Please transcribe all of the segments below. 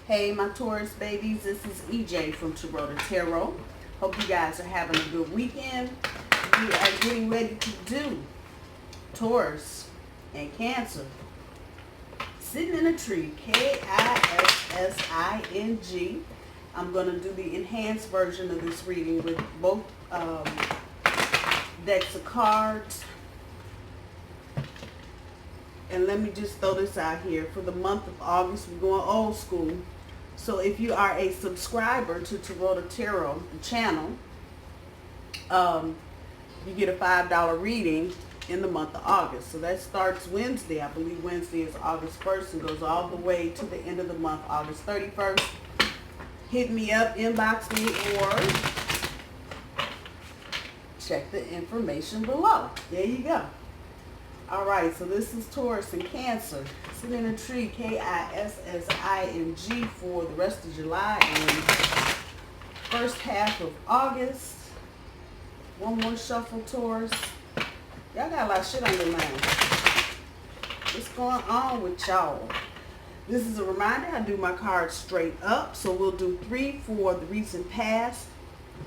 Hey my Taurus babies, this is EJ from Taurota Tarot. Hope you guys are having a good weekend. We are getting ready to do Taurus and Cancer. Sitting in a tree, K-I-S-S-I-N-G. I'm going to do the enhanced version of this reading with both decks of cards. And let me just throw this out here. For the month of August, we're going old school. So if you are a subscriber to Taurota Tarot, the channel, you get a $5 reading in the month of August. So that starts Wednesday. I believe Wednesday is August 1st and goes all the way to the end of the month, August 31st. Hit me up, inbox me, or check the information below. There you go. All right, so this is Taurus and Cancer. Sitting in a tree, K-I-S-S-I-N-G, for the rest of July and first half of August. One more shuffle, Taurus. Y'all got a lot of shit on your mind. What's going on with y'all? This is a reminder, I do my cards straight up. So we'll do 3 for the recent past,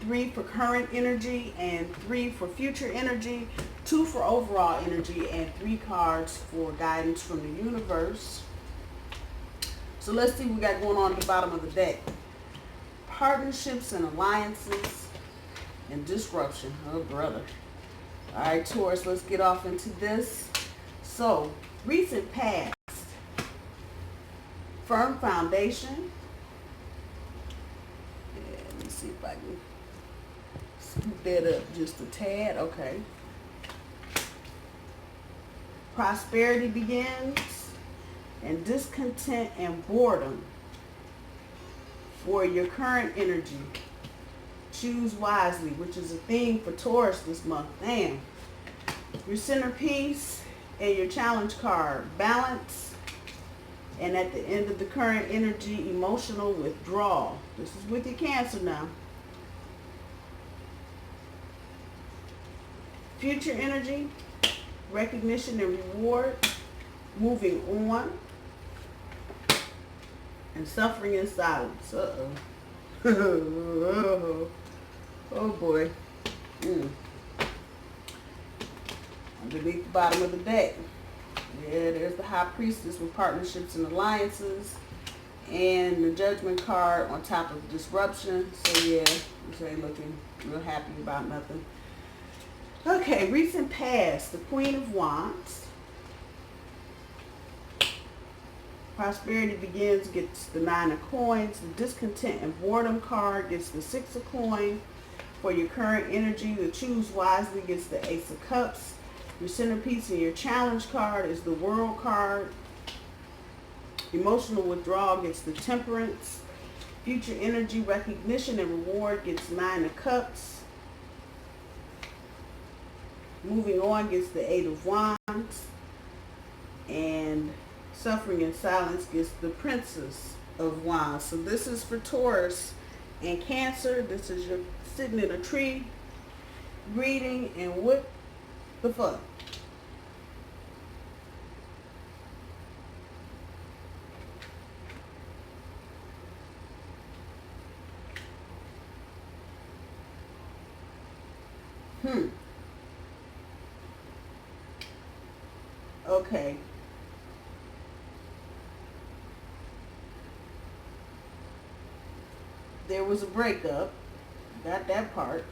3 for current energy, and 3 for future energy, 2 for overall energy, and 3 cards for guidance from the universe. So let's see what we got going on at the bottom of the deck. Partnerships and alliances and disruption. Oh, brother. All right, Taurus, let's get off into this. So, recent past. Firm foundation. Yeah, let me see if I can scoop that up just a tad. Okay. Prosperity begins, and discontent and boredom for your current energy. Choose wisely, which is a theme for Taurus this month. Damn. Your centerpiece and your challenge card, balance, and at the end of the current energy, emotional withdrawal. This is with your Cancer now. Future energy, recognition and reward, moving on, and suffering in silence. Uh-oh. Oh boy. Underneath the bottom of the deck. Yeah, there's the High Priestess with partnerships and alliances. And the Judgment card on top of disruption. So yeah, this ain't looking real happy about nothing. Okay, recent past, the Queen of Wands. Prosperity begins, gets the 9 of coins. The discontent and boredom card gets the 6 of coins. For your current energy, the choose wisely gets the Ace of Cups. Your centerpiece and your challenge card is the World card. Emotional withdrawal gets the Temperance. Future energy, recognition and reward gets 9 of Cups. Moving on gets the 8 of Wands. And suffering in silence gets the Princess of Wands. So this is for Taurus and Cancer. This is your sitting in a tree reading, and what the fuck? Okay. There was a breakup. Got that part.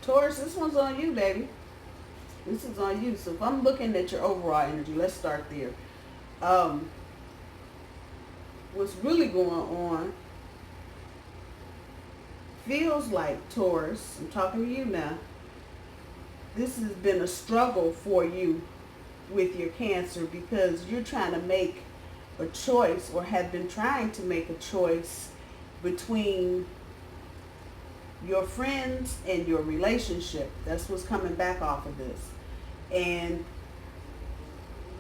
Taurus, this one's on you, baby. This is on you. So if I'm looking at your overall energy, let's start there. What's really going on feels like, Taurus, I'm talking to you now, this has been a struggle for you with your Cancer, because you're trying to make a choice, or have been trying to make a choice between your friends and your relationship. That's what's coming back off of this, and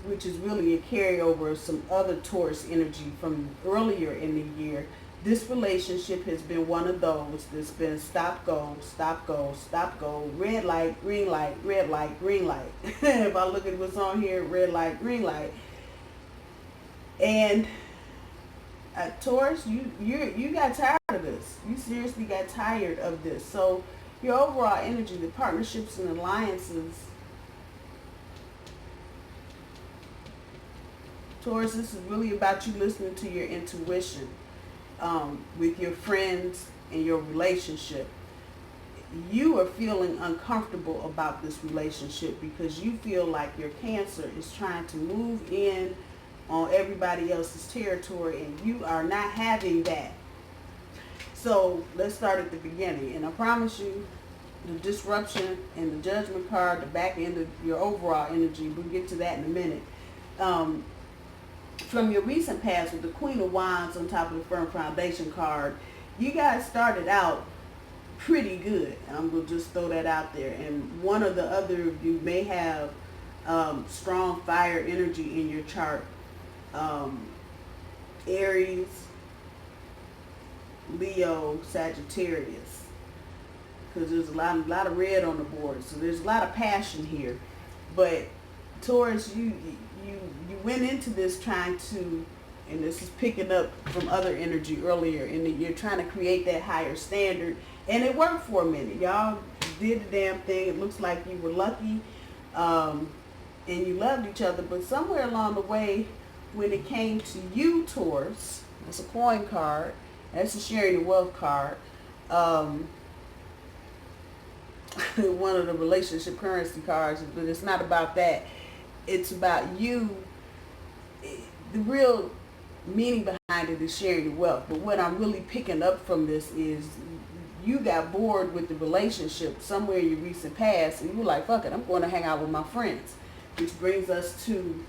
which is really a carryover of some other Taurus energy from earlier in the year this relationship has been one of those that's been stop, go, stop, go, stop, go, red light, green light, red light, green light. If I look at what's on here, red light, green light. And Taurus, you got tired of this. You seriously got tired of this. So your overall energy, the partnerships and alliances, Taurus, this is really about you listening to your intuition with your friends and your relationship. You are feeling uncomfortable about this relationship because you feel like your Cancer is trying to move in on everybody else's territory, and you are not having that. So let's start at the beginning, and I promise you the disruption and the judgment card, the back end of your overall energy, we'll get to that in a minute. From your recent past with the Queen of Wands on top of the Firm Foundation card, you guys started out pretty good. I'm going to just throw that out there. And one or the other of you may have strong fire energy in your chart. Aries, Leo, Sagittarius. Because there's a lot of red on the board. So there's a lot of passion here. But Taurus, you went into this trying to, and this is picking up from other energy earlier, and you're trying to create that higher standard, and it worked for a minute. Y'all did the damn thing. It looks like you were lucky, and you loved each other, but somewhere along the way, when it came to you, Taurus, that's a coin card, that's a sharing the wealth card, one of the relationship currency cards, but it's not about that. It's about you. The real meaning behind it is sharing the wealth. But what I'm really picking up from this is you got bored with the relationship somewhere in your recent past, and you're like, fuck it, I'm going to hang out with my friends. Which brings us to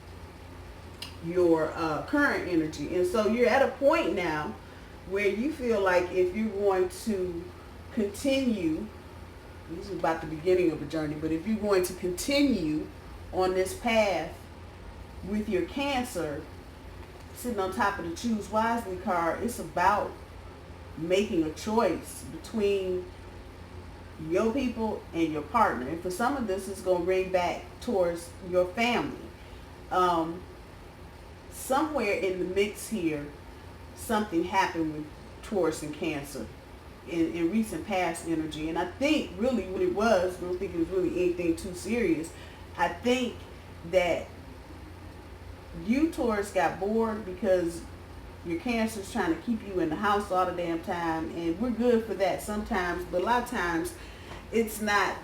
your current energy. And so you're at a point now where you feel like if you're going to continue, this is about the beginning of a journey, but if you're going to continue on this path with your Cancer, sitting on top of the Choose Wisely card, it's about making a choice between your people and your partner. And for some of this, it's going to bring back towards your family. Somewhere in the mix here, something happened with Taurus and Cancer in recent past energy. And I think really what it was, I don't think it was really anything too serious. I think that you, Taurus, got bored because your Cancer is trying to keep you in the house all the damn time, and we're good for that sometimes, but a lot of times it's not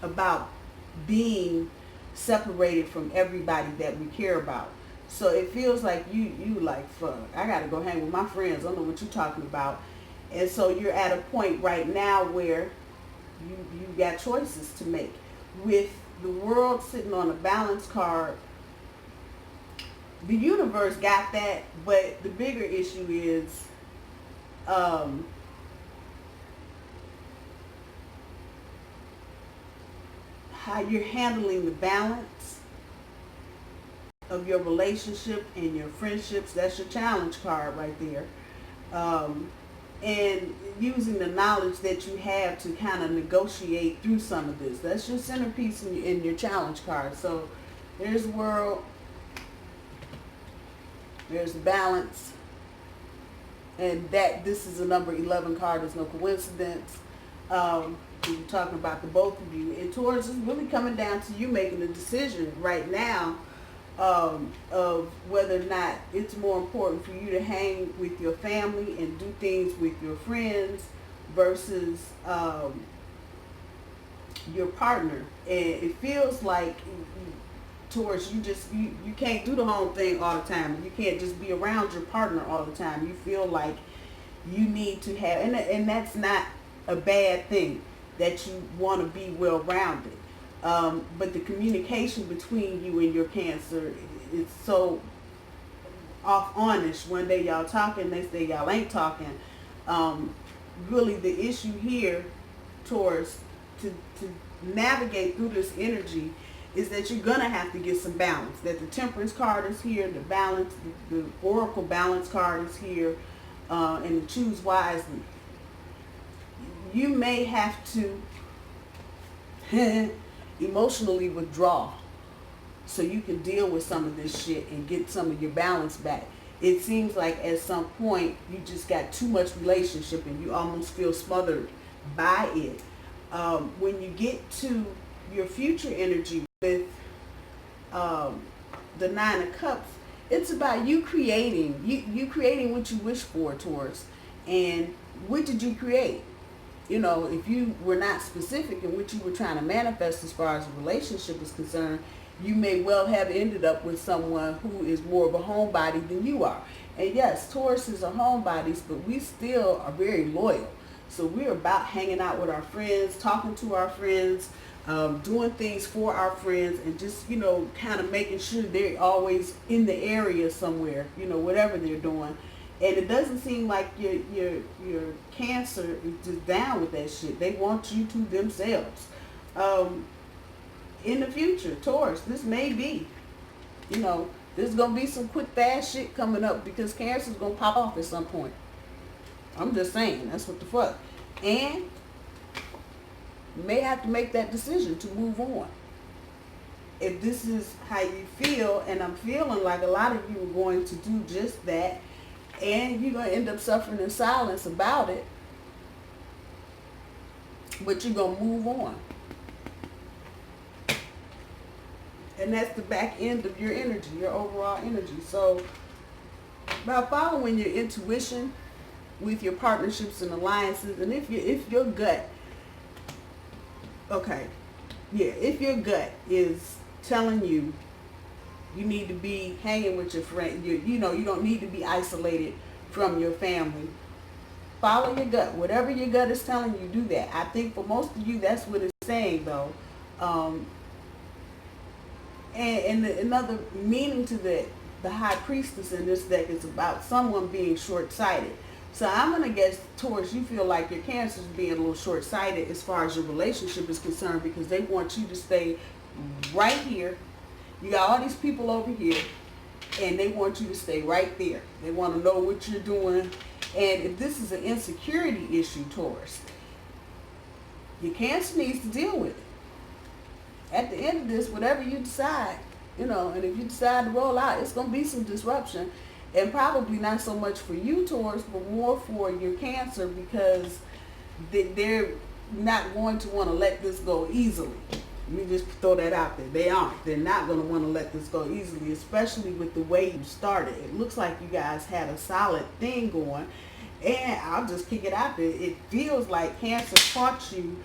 about being separated from everybody that we care about. So it feels like you like, fuck, I gotta go hang with my friends, I don't know what you're talking about. And so you're at a point right now where you got choices to make. With the world sitting on a balance card, the universe got that, but the bigger issue is how you're handling the balance of your relationship and your friendships. That's your challenge card right there. And using the knowledge that you have to kind of negotiate through some of this. That's your centerpiece in your challenge card. So there's the world, there's the balance, and that this is a number 11 card. There's no coincidence. We're talking about the both of you. And Taurus is really coming down to you making a decision right now of whether or not it's more important for you to hang with your family and do things with your friends versus your partner. And it feels like, Taurus, you can't do the whole thing all the time. You can't just be around your partner all the time. You feel like you need to have, and that's not a bad thing, that you want to be well-rounded. But the communication between you and your Cancer is so off-onish. One day y'all talking, next day y'all ain't talking. Really the issue here, Taurus, to navigate through this energy is that you're going to have to get some balance. That the Temperance card is here, the balance, the Oracle balance card is here. and to choose wisely. You may have to emotionally withdraw so you can deal with some of this shit and get some of your balance back. It seems like at some point you just got too much relationship and you almost feel smothered by it. When you get to your future energy with the Nine of Cups, it's about you creating, you creating what you wish for, Taurus. And what did you create? You know, if you were not specific in what you were trying to manifest as far as a relationship is concerned, you may well have ended up with someone who is more of a homebody than you are. And yes, Tauruses are homebodies, but we still are very loyal. So we're about hanging out with our friends, talking to our friends, doing things for our friends, and just, you know, kind of making sure they're always in the area somewhere, you know, whatever they're doing. And it doesn't seem like your Cancer is just down with that shit. They want you to themselves. In the future, Taurus, this may be, you know, there's going to be some quick fast shit coming up because Cancer's going to pop off at some point. I'm just saying, that's what the fuck. And you may have to make that decision to move on. If this is how you feel, and I'm feeling like a lot of you are going to do just that, and you're going to end up suffering in silence about it, but you're going to move on. And that's the back end of your energy, your overall energy. So by following your intuition with your partnerships and alliances, and if your gut, okay, yeah, if your gut is telling you you need to be hanging with your friend, you know, you don't need to be isolated from your family, follow your gut. Whatever your gut is telling you, do that. I think for most of you, that's what it's saying, though. And another meaning to the High Priestess in this deck is about someone being short-sighted. So I'm going to guess, Taurus, you feel like your Cancer is being a little short-sighted as far as your relationship is concerned, because they want you to stay right here. You got all these people over here, and they want you to stay right there. They want to know what you're doing. And if this is an insecurity issue, Taurus, your Cancer needs to deal with it. At the end of this, whatever you decide, you know, and if you decide to roll out, it's going to be some disruption. And probably not so much for you, Taurus, but more for your Cancer, because they're not going to want to let this go easily. Let me just throw that out there. They aren't. They're not going to want to let this go easily, especially with the way you started. It looks like you guys had a solid thing going. And I'll just kick it out there. It feels like Cancer caught you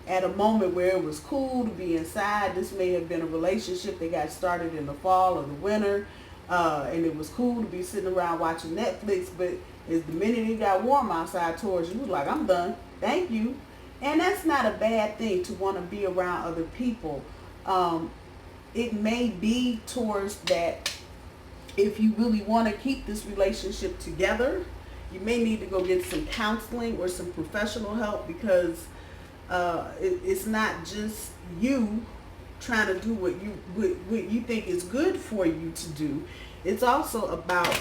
at a moment where it was cool to be inside. This may have been a relationship that got started in the fall or the winter. And it was cool to be sitting around watching Netflix. But as the minute it got warm outside, Taurus, you was like, I'm done. Thank you. And that's not a bad thing, to want to be around other people. It may be, Taurus, that if you really want to keep this relationship together, you may need to go get some counseling or some professional help, because it's not just you trying to do what you think is good for you to do. It's also about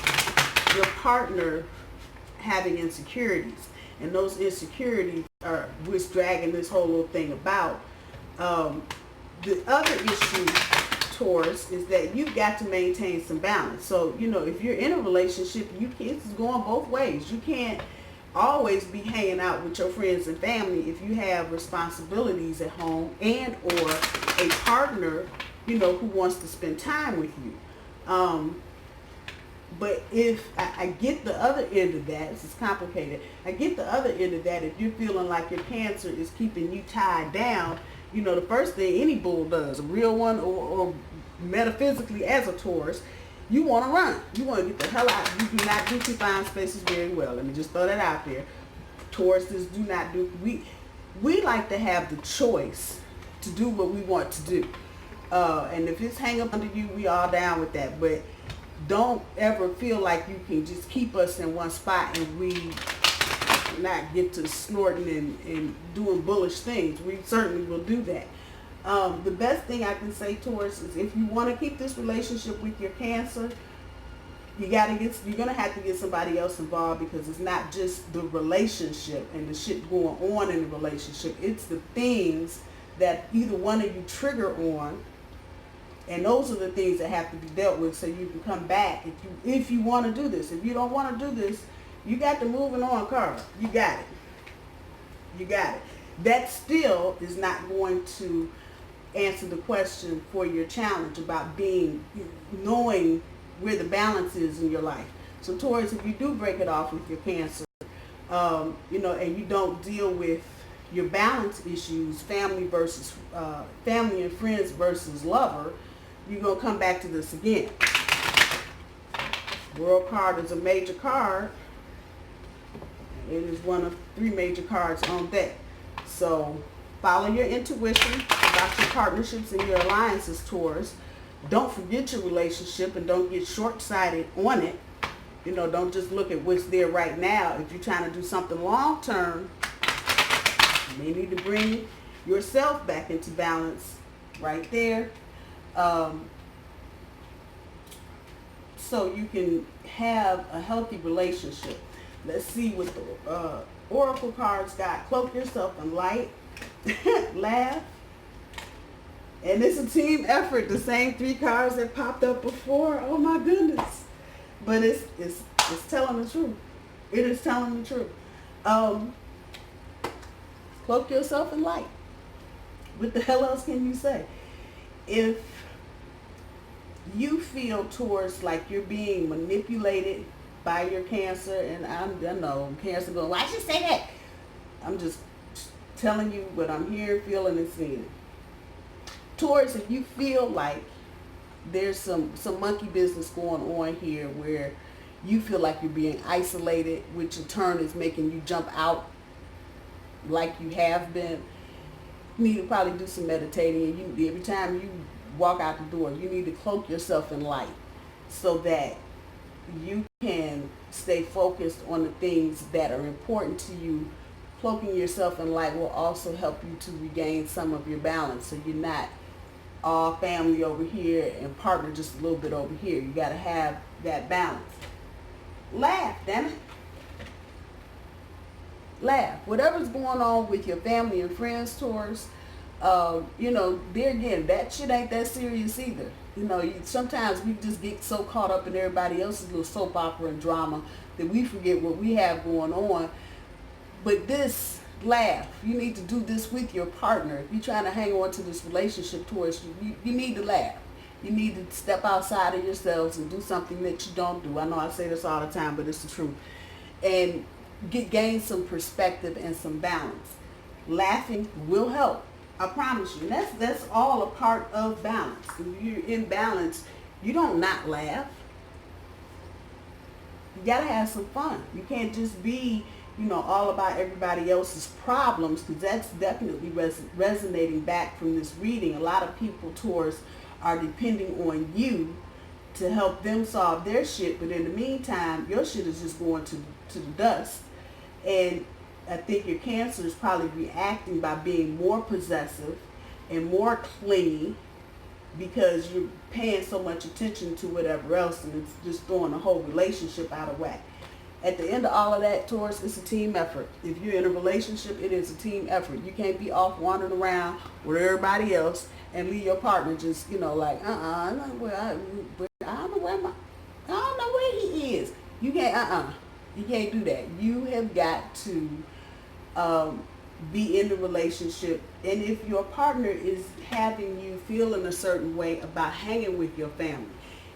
your partner having insecurities, and those insecurities are what's dragging this whole little thing about. The other issue, Taurus, is that you've got to maintain some balance. So, you know, if you're in a relationship, it's going both ways. You can't always be hanging out with your friends and family if you have responsibilities at home and or a partner, you know, who wants to spend time with you. But if I get the other end of that, this is complicated. I get the other end of that. If you're feeling like your Cancer is keeping you tied down, you know, the first thing any bull does, a real one or metaphysically as a Taurus, you want to run. You want to get the hell out. You do not do confined spaces very well. Let me just throw that out there. Tauruses do not do. We like to have the choice to do what we want to do. And if it's hang up under you, we all down with that. But don't ever feel like you can just keep us in one spot and we not get to snorting and doing bullish things. We certainly will do that. The best thing I can say, Taurus, is if you want to keep this relationship with your Cancer, you're gonna have to get somebody else involved, because it's not just the relationship and the shit going on in the relationship. It's the things that either one of you trigger on, and those are the things that have to be dealt with, so you can come back if you want to do this. If you don't want to do this, you got the moving on card. You got it. You got it. That still is not going to answer the question for your challenge about knowing where the balance is in your life. So Taurus, if you do break it off with your Cancer, and you don't deal with your balance issues, family and friends versus lover, you're going to come back to this again. World card is a major card. It is one of 3 major cards on deck. So follow your intuition about your partnerships and your alliances, Taurus. Don't forget your relationship and don't get short-sighted on it. Don't just look at what's there right now. If you're trying to do something long-term, you may need to bring yourself back into balance right there. So you can have a healthy relationship. Let's see what the Oracle cards got. Cloak yourself in light. Laugh. And it's a team effort. The same 3 cards that popped up before. Oh my goodness. But it's telling the truth. It is telling the truth. Cloak yourself in light. What the hell else can you say? If you feel towards like you're being manipulated by your Cancer, and I know Cancer going, why'd you say that? I'm just telling you what I'm hearing, feeling, and seeing. Taurus, if you feel like there's some monkey business going on here where you feel like you're being isolated, which in turn is making you jump out like you have been, you need to probably do some meditating. And every time you walk out the door, you need to cloak yourself in light so that you can stay focused on the things that are important to you. Cloaking yourself in light will also help you to regain some of your balance, so you're not all family over here and partner just a little bit over here. You got to have that balance. Laugh, damn it. Laugh. Whatever's going on with your family and friends, Taurus, there again, that shit ain't that serious either. Sometimes we just get so caught up in everybody else's little soap opera and drama that we forget what we have going on. But this, laugh. You need to do this with your partner. If you're trying to hang on to this relationship, Taurus, you need to laugh. You need to step outside of yourselves and do something that you don't do. I know I say this all the time, but it's the truth. And gain some perspective and some balance. Laughing will help. I promise you. That's all a part of balance. If you're in balance, you don't not laugh. You gotta have some fun. You can't just be, all about everybody else's problems, because that's definitely resonating back from this reading. A lot of people, Taurus, are depending on you to help them solve their shit, but in the meantime, your shit is just going to the dust. And I think your Cancer is probably reacting by being more possessive and more clingy because you're paying so much attention to whatever else, and it's just throwing the whole relationship out of whack. At the end of all of that, Taurus, it's a team effort. If you're in a relationship, it is a team effort. You can't be off wandering around with everybody else and leave your partner just, I don't know where he is. You can't, you can't do that. You have got to be in the relationship. And if your partner is having you feeling a certain way about hanging with your family,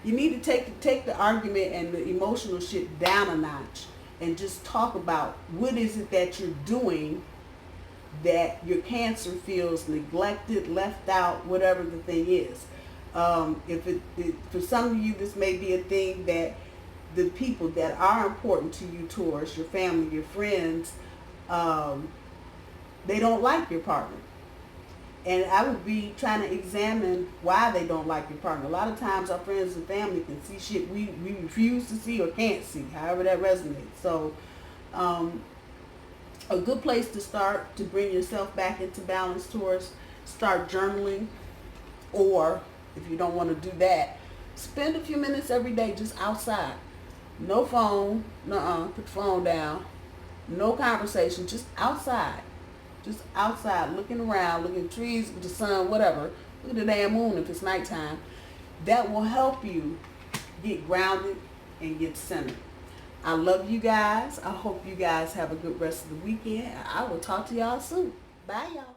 you need to take the argument and the emotional shit down a notch and just talk about what is it that you're doing that your Cancer feels neglected, left out, whatever the thing is. For some of you, this may be a thing that the people that are important to you, Taurus, your family, your friends, they don't like your partner. And I would be trying to examine why they don't like your partner. A lot of times our friends and family can see shit we refuse to see or can't see, however that resonates. So a good place to start to bring yourself back into balance, Taurus, start journaling. Or if you don't want to do that, spend a few minutes every day just outside. No phone. Nuh-uh. Put the phone down. No conversation. Just outside. Just outside, looking around, looking at trees, with the sun, whatever. Look at the damn moon if it's nighttime. That will help you get grounded and get centered. I love you guys. I hope you guys have a good rest of the weekend. I will talk to y'all soon. Bye, y'all.